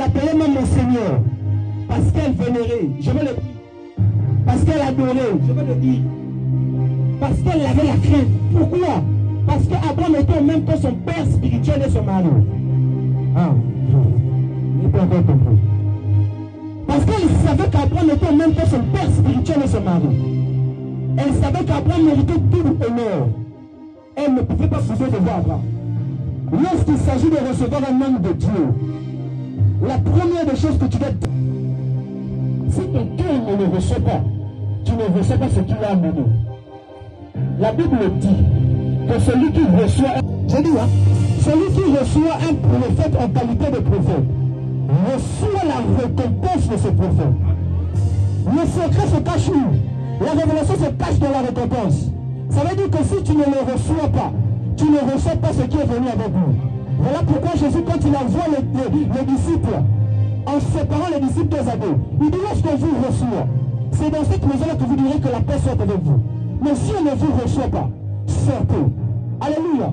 l'appelait même mon Seigneur. Parce qu'elle vénérait, je veux le dire. Parce qu'elle adorait, je veux le dire. Parce qu'elle avait la crainte. Pourquoi? Parce qu'Abraham était en même temps son père spirituel et son mari. Ah, je n'ai pas encore compris. Parce qu'elle savait qu'Abraham était en même temps son père spirituel et son mari. Elle savait qu'Abraham méritait tout l'honneur. Elle ne pouvait pas pousser devant Abraham. Lorsqu'il s'agit de recevoir un homme de Dieu, la première des choses que tu dois dire, si ton cœur ne le reçoit pas, tu ne reçois pas ce qu'il a amené. La Bible dit que celui qui reçoit, celui qui reçoit un prophète en qualité de prophète, reçoit la récompense de ce prophète. Le secret se cache où? La révélation se cache dans la récompense. Ça veut dire que si tu ne le reçois pas, tu ne reçois pas ce qui est venu avec nous. Voilà pourquoi Jésus, quand il envoie les disciples, en séparant les disciples des ados, il dit lorsque vous reçoit, c'est dans cette maison-là que vous direz que la paix soit avec vous. Mais si on ne vous reçoit pas, sortez. Alléluia.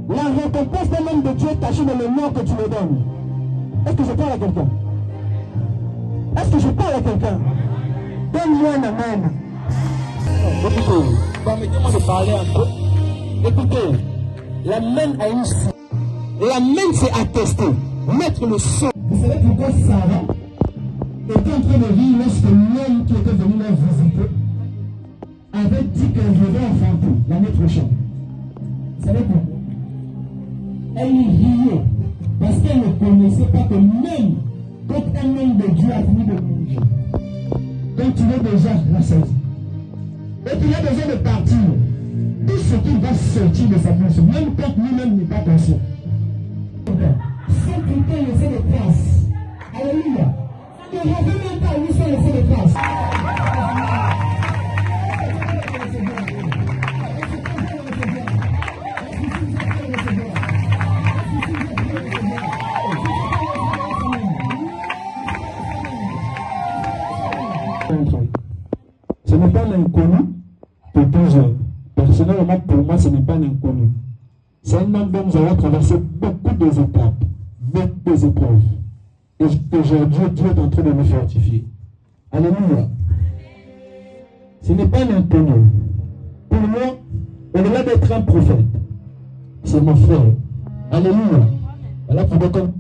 La récompense d'un homme de Dieu est cachée dans le nom que tu me donnes. Est-ce que je parle à quelqu'un? Est-ce que je parle à quelqu'un? Donne-moi un amen. Écoutez, permettez-moi de parler un peu. Écoutez, l'amen a une signe. L'amen c'est attester, mettre le son. Vous savez pourquoi Sarah était en train de rire lorsque l'homme qui était venu la visiter avait dit qu'elle devait enfanter l'année prochaine. Vous savez pourquoi? Elle riait parce qu'elle ne connaissait pas que même quand un homme de Dieu a fini de mourir, donc tu es déjà la chose. Et qu'il a besoin de partir. Tout ce qui va sortir de sa bouche, même quand lui-même n'est pas conscient. Sans quelqu'un laisser des traces. Alléluia. Ne revenez même pas à lui sans laisser des traces. Ce n'est pas l'inconnu pour plusieurs. Personnellement, pour moi, ce n'est pas l'inconnu. C'est un homme dont nous avons traversé beaucoup d'étapes, beaucoup d'épreuves. Et aujourd'hui, Dieu est en train de nous fortifier. Alléluia. Ce n'est pas l'inconnu. Pour moi, au-delà d'être un prophète, c'est mon frère. Alléluia. Voilà pourquoi comme